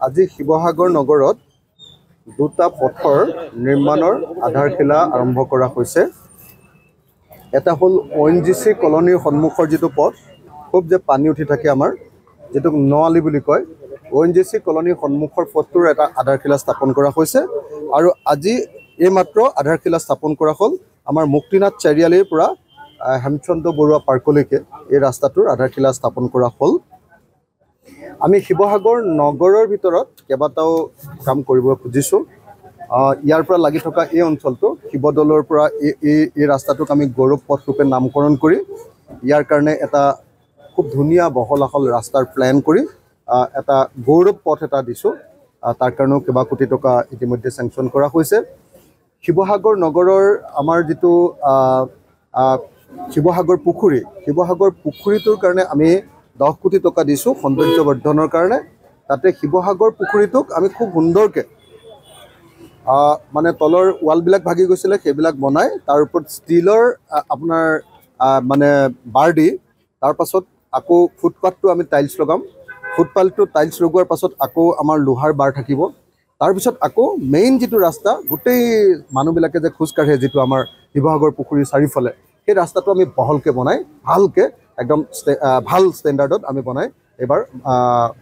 আজি শিৱসাগৰ নগৰত দুটা পথৰ নিৰ্মাণৰ আধাৰশিলা আৰম্ভ কৰা হৈছে। এটা হ'ল ONGC কলনীৰ সন্মুখৰ যিটো পথ, খুব যে পানী উঠি থাকে আমাৰ, যেটো নআলি বুলি কয়, ONGC কলনীৰ সন্মুখৰ পথটোৰ এটা আধাৰশিলা স্থাপন কৰা হৈছে। আৰু আজি এইমাত্ৰ আধাৰশিলা স্থাপন কৰা হ'ল আমাৰ মুক্তিনাথ চাৰিআলিৰ পৰা হেমচন্দ্ৰ বৰুৱা পাৰ্কলৈকে এই ৰাস্তাটোৰ আধাৰশিলা স্থাপন কৰা হ'ল। আমি শিৱসাগৰ নগৰৰ ভিতৰত কেইবাটাও কাম কৰিব খুজিছোঁ। ইয়াৰ পৰা লাগি থকা এই অঞ্চলটো শিৱদৌলৰ পৰা এই ৰাস্তাটোক আমি গৌৰৱ পথ ৰূপে নামকৰণ কৰি ইয়াৰ কাৰণে এটা খুব ধুনীয়া বহল আহল ৰাস্তাৰ প্লেন কৰি এটা গৌৰৱ পথ এটা দিছোঁ। তাৰ কাৰণেও কেইবা কোটি টকা ইতিমধ্যে চেংচন কৰা হৈছে। শিৱসাগৰ নগৰৰ আমাৰ যিটো শিৱসাগৰ পুখুৰীটোৰ কাৰণে আমি 10 কোটি টকা দিছোঁ সৌন্দৰ্য বৰ্ধনৰ কাৰণে। তাতে শিৱসাগৰ পুখুৰীটোক আমি খুব সুন্দৰকৈ মানে তলৰ ৱালবিলাক ভাগি গৈছিলে সেইবিলাক বনাই তাৰ ওপৰত ষ্টিলৰ আপোনাৰ মানে বাৰ দি তাৰ পাছত আকৌ ফুটপাথটো আমি টাইলছ লগাম। ফুটপাথটো টাইলছ লগোৱাৰ পাছত আকৌ আমাৰ লোহাৰ বাৰ থাকিব। তাৰপিছত আকৌ মেইন যিটো ৰাস্তা গোটেই মানুহবিলাকে যে খোজকাঢ়ে যিটো আমাৰ শিৱসাগৰ পুখুৰীৰ চাৰিওফালে, সেই ৰাস্তাটো আমি বহলকৈ বনাই ভালকৈ একদম ভাল ষ্টেণ্ডাৰ্ডত আমি বনাই এইবাৰ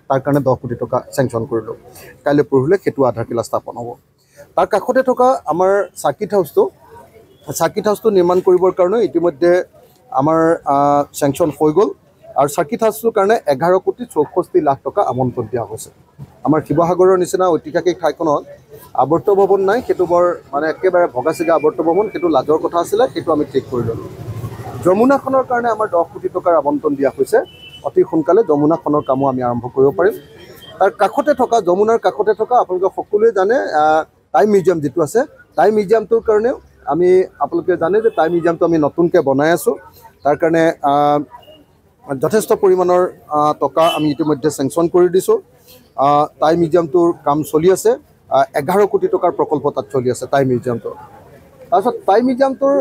তাৰ কাৰণে 10 কোটি টকা চেংচন কৰিলোঁ। কাইলৈ পৰহিলৈ সেইটো আধাৰশিলা স্থাপন হ'ব। তাৰ কাষতে থকা আমাৰ চাৰ্কিট হাউচটো নিৰ্মাণ কৰিবৰ কাৰণে ইতিমধ্যে আমাৰ চেংচন হৈ গ'ল। আৰু চাৰ্কিট হাউচটোৰ কাৰণে 11 কোটি 64 লাখ টকা আমন্ত্ৰণ দিয়া হৈছে। আমাৰ শিৱসাগৰৰ নিচিনা ঐতিহাসিক ঠাইখনত আৱৰ্ত ভৱন নাই, সেইটো বৰ মানে একেবাৰে ভগা চিগা আৱৰ্ত ভৱন, সেইটো লাজৰ কথা আছিলে, সেইটো আমি ঠিক কৰি ল'লোঁ। যমুনাখনৰ কাৰণে আমাৰ 10 কোটি টকাৰ আবণ্টন দিয়া হৈছে। অতি সোনকালে যমুনাখনৰ কামো আমি আৰম্ভ কৰিব পাৰিম। তাৰ কাষতে থকা যমুনাৰ কাষতে থকা আপোনালোকে সকলোৱে জানে টাইম মিউজিয়াম যিটো আছে, টাইম মিউজিয়ামটোৰ কাৰণেও আমি আপোনালোকে জানে যে টাইম মিউজিয়ামটো আমি নতুনকৈ বনাই আছোঁ। তাৰ কাৰণে যথেষ্ট পৰিমাণৰ টকা আমি ইতিমধ্যে চেংচন কৰি দিছোঁ। টাইম মিউজিয়ামটোৰ কাম চলি আছে। 11 কোটি টকাৰ প্ৰকল্প তাত চলি আছে টাইম মিউজিয়ামটো। তাৰপিছত টাইম মিউজিয়ামটোৰ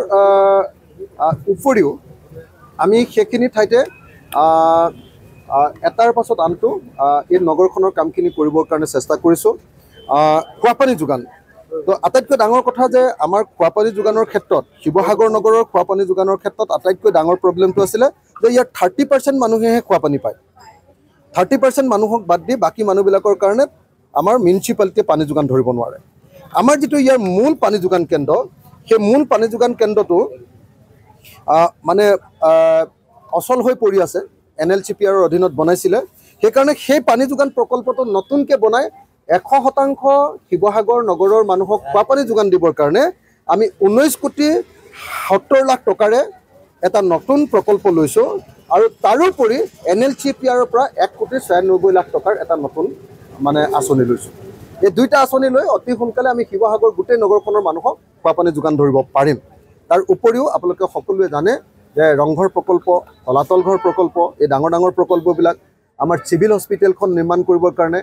উপৰিও আমি সেইখিনি ঠাইতে এটাৰ পাছত আনটো এই নগৰখনৰ কামখিনি কৰিবৰ কাৰণে চেষ্টা কৰিছোঁ। খোৱাপানী যোগান, তো আটাইতকৈ ডাঙৰ কথা যে আমাৰ খোৱাপানী যোগানৰ ক্ষেত্ৰত শিৱসাগৰ নগৰৰ খোৱাপানী যোগানৰ ক্ষেত্ৰত আটাইতকৈ ডাঙৰ প্ৰব্লেমটো আছিলে যে ইয়াৰ 30% মানুহেহে খোৱাপানী পায়। 30% মানুহক বাদ দি বাকী মানুহবিলাকৰ কাৰণে আমাৰ মিউনিচিপালিটিয়ে পানী যোগান ধৰিব নোৱাৰে। আমাৰ যিটো ইয়াৰ মূল পানী যোগান কেন্দ্ৰ, সেই মূল পানী যোগান কেন্দ্ৰটো মানে অচল হৈ পৰি আছে। NLCPR অধীনত বনাইছিলে, সেইকাৰণে সেই পানী যোগান প্ৰকল্পটো নতুনকৈ বনাই 100% শিৱসাগৰ নগৰৰ মানুহক খোৱাপানী যোগান দিবৰ কাৰণে আমি 19 কোটি 70 লাখ টকাৰে এটা নতুন প্ৰকল্প লৈছোঁ। আৰু তাৰোপৰি NLCPR পৰা 1 কোটি 96 লাখ টকাৰ এটা নতুন মানে আঁচনি লৈছোঁ। এই দুইটা আঁচনি লৈ অতি সোনকালে আমি শিৱসাগৰ গোটেই নগৰখনৰ মানুহক খোৱাপানী যোগান ধৰিব পাৰিম। তাৰ উপৰিও আপোনালোকে সকলোৱে জানে যে ৰংঘৰ প্ৰকল্প, তলাতল ঘৰ প্ৰকল্প, এই ডাঙৰ ডাঙৰ প্ৰকল্পবিলাক আমাৰ চিভিল হস্পিটেলখন নিৰ্মাণ কৰিবৰ কাৰণে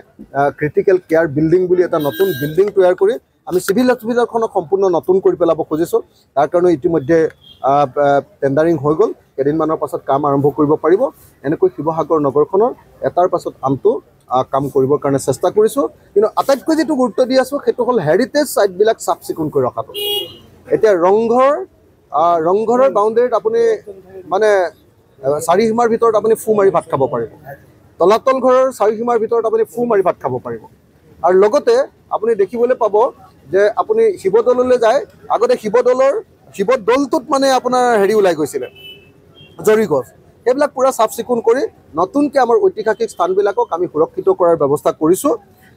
ক্ৰিটিকেল কেয়াৰ বিল্ডিং বুলি এটা নতুন বিল্ডিং তৈয়াৰ কৰি আমি চিভিল হস্পিটেলখনক সম্পূৰ্ণ নতুন কৰি পেলাব খুজিছোঁ। তাৰ কাৰণে ইতিমধ্যে টেণ্ডাৰিং হৈ গ'ল। কেইদিনমানৰ পাছত কাম আৰম্ভ কৰিব পাৰিব। এনেকৈ শিৱসাগৰ নগৰখনৰ এটাৰ পাছত আনটো কাম কৰিবৰ কাৰণে চেষ্টা কৰিছোঁ। কিন্তু আটাইতকৈ যিটো গুৰুত্ব দি আছোঁ সেইটো হ'ল হেৰিটেজ ছাইটবিলাক চাফ চিকুণ কৰি ৰখাটো। এতিয়া ৰংঘৰৰ বাউণ্ডেৰীত আপুনি মানে 4 সীমাৰ ভিতৰত আপুনি ফু মাৰি ভাত খাব পাৰিব। তলাতল ঘৰৰ 4 সীমাৰ ভিতৰত আপুনি ফু মাৰি ভাত খাব পাৰিব। আৰু লগতে আপুনি দেখিবলৈ পাব যে আপুনি শিৱদৌললৈ যায়, আগতে শিৱদৌলটোত মানে আপোনাৰ হেৰি ওলাই গৈছিলে জৰি গছ, সেইবিলাক পূৰা চাফ চিকুণ কৰি নতুনকৈ আমাৰ ঐতিহাসিক স্থানবিলাকক আমি সুৰক্ষিত কৰাৰ ব্যৱস্থা কৰিছোঁ।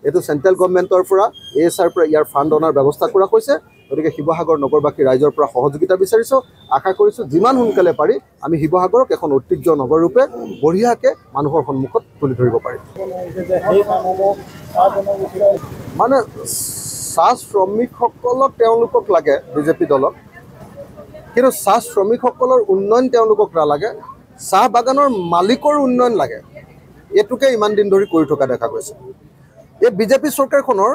এইটো চেণ্ট্ৰেল গভৰ্ণমেণ্টৰ পৰা ASR পৰা ইয়াৰ ফাণ্ড অনাৰ ব্যৱস্থা কৰা হৈছে। গতিকে শিৱসাগৰ নগৰবাসী ৰাইজৰ পৰা সহযোগিতা বিচাৰিছোঁ। আশা কৰিছোঁ যিমান সোনকালে পাৰি আমি শিৱসাগৰক এখন ঐতিহ্য নগৰৰূপে বঢ়িয়াকৈ মানুহৰ সন্মুখত তুলি ধৰিব পাৰিম। মানে চাহ শ্ৰমিকসকলক তেওঁলোকক লাগে বিজেপি দলক, কিন্তু চাহ শ্ৰমিকসকলৰ উন্নয়ন তেওঁলোকক নালাগে, চাহ বাগানৰ মালিকৰ উন্নয়ন লাগে। এইটোকে ইমান দিন ধৰি কৰি থকা দেখা গৈছে। এই বিজেপি চৰকাৰখনৰ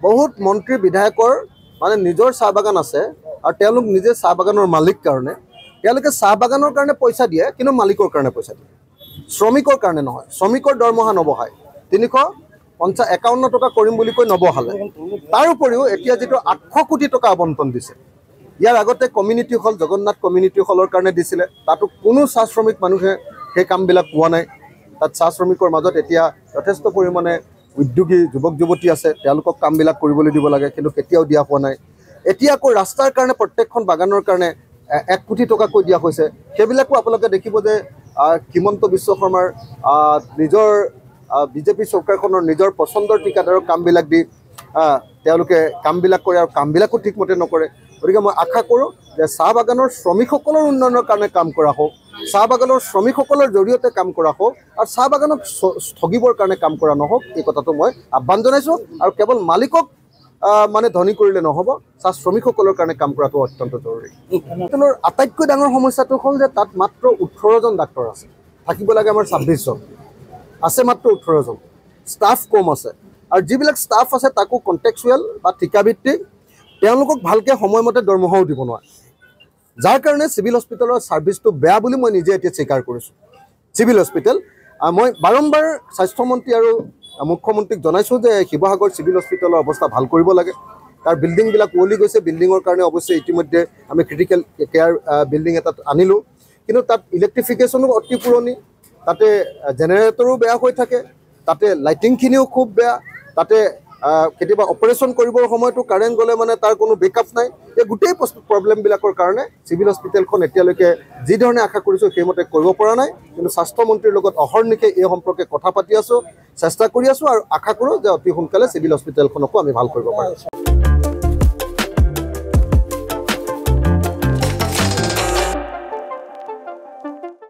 বহুত মন্ত্ৰী বিধায়কৰ মানে নিজৰ চাহ বাগান আছে আৰু তেওঁলোক নিজে চাহ বাগানৰ মালিক কাৰণে তেওঁলোকে চাহ বাগানৰ কাৰণে পইচা দিয়ে, কিন্তু মালিকৰ কাৰণে পইচা দিয়ে। শ্ৰমিকৰ কাৰণে নহয়, শ্ৰমিকৰ দৰমহা নবঢ়ায় 351 টকা কৰিম বুলি কৈ নবঢ়ালে। তাৰ উপৰিও এতিয়া যিটো 800 কোটি টকা আবণ্টন দিছে, ইয়াৰ আগতে কমিউনিটি হল জগন্নাথ কমিউনিটি হলৰ কাৰণে দিছিলে, তাতো কোনো চাহ শ্ৰমিক মানুহে সেই কামবিলাক পোৱা নাই। তাত চাহ শ্ৰমিকৰ মাজত এতিয়া যথেষ্ট পৰিমাণে উদ্যোগী যুৱক যুৱতী আছে, তেওঁলোকক কামবিলাক কৰিবলৈ দিব লাগে, কিন্তু কেতিয়াও দিয়া হোৱা নাই। এতিয়া আকৌ ৰাস্তাৰ কাৰণে প্ৰত্যেকখন বাগানৰ কাৰণে 1 কোটি টকাকৈ দিয়া হৈছে। সেইবিলাকো আপোনালোকে দেখিব যে হিমন্ত বিশ্ব শৰ্মাৰ নিজৰ বিজেপি চৰকাৰখনৰ নিজৰ পচন্দৰ ঠিকাদাৰৰ কামবিলাক দি তেওঁলোকে কামবিলাক কৰে আৰু কামবিলাকো ঠিকমতে নকৰে। গতিকে মই আশা কৰোঁ যে চাহ বাগানৰ শ্ৰমিকসকলৰ উন্নয়নৰ কাৰণে কাম কৰা হওক, চাহ বাগানৰ শ্ৰমিকসকলৰ জৰিয়তে কাম কৰা হওক, আৰু চাহ বাগানক স্থগিবৰ কাৰণে কাম কৰা নহওক, এই কথাটো মই আহ্বান জনাইছোঁ। আৰু কেৱল মালিকক মানে ধনী কৰিলে নহ'ব, চাহ শ্ৰমিকসকলৰ কাৰণে কাম কৰাটো অত্যন্ত জৰুৰী। হস্পিটেলৰ আটাইতকৈ ডাঙৰ সমস্যাটো হ'ল যে তাত মাত্ৰ 18জন ডাক্তৰ আছে, থাকিব লাগে আমাৰ 26 জন, আছে মাত্ৰ 18 জন, ষ্টাফ কম আছে। আৰু যিবিলাক ষ্টাফ আছে তাকো কণ্টেক্সুৱেল বা ঠিকাভিত্তিক, তেওঁলোকক ভালকৈ সময়মতে দৰমহাও দিব নোৱাৰে, যাৰ কাৰণে চিভিল হস্পিটেলৰ ছাৰ্ভিচটো বেয়া বুলি মই নিজে এতিয়া স্বীকাৰ কৰিছোঁ। চিভিল হস্পিটেল মই বাৰম্বাৰ স্বাস্থ্যমন্ত্ৰী আৰু মুখ্যমন্ত্ৰীক জনাইছোঁ যে শিৱসাগৰ চিভিল হস্পিটেলৰ অৱস্থা ভাল কৰিব লাগে। তাৰ বিল্ডিংবিলাক উৱলি গৈছে, বিল্ডিঙৰ কাৰণে অৱশ্যে ইতিমধ্যে আমি ক্ৰিটিকেল কেয়াৰ বিল্ডিং এটাত আনিলোঁ, কিন্তু তাত ইলেক্ট্ৰিফিকেশ্যনো অতি পুৰণি, তাতে জেনেৰেটৰো বেয়া হৈ থাকে, তাতে লাইটিংখিনিও খুব বেয়া, তাতে কেতিয়াবা অপাৰেশ্যন কৰিবৰ সময়তো কাৰেণ্ট গ'লে মানে তাৰ কোনো বেকআপ নাই। এই গোটেই প্ৰব্লেমবিলাকৰ কাৰণে চিভিল হস্পিটেলখন এতিয়ালৈকে যিধৰণে আশা কৰিছোঁ সেইমতে কৰিব পৰা নাই। কিন্তু স্বাস্থ্যমন্ত্ৰীৰ লগত অহৰ্নিশে এই সম্পৰ্কে কথা পাতি আছোঁ, চেষ্টা কৰি আছোঁ, আৰু আশা কৰোঁ যে অতি সোনকালে চিভিল হস্পিটেলখনকো আমি ভাল কৰিব পাৰিম।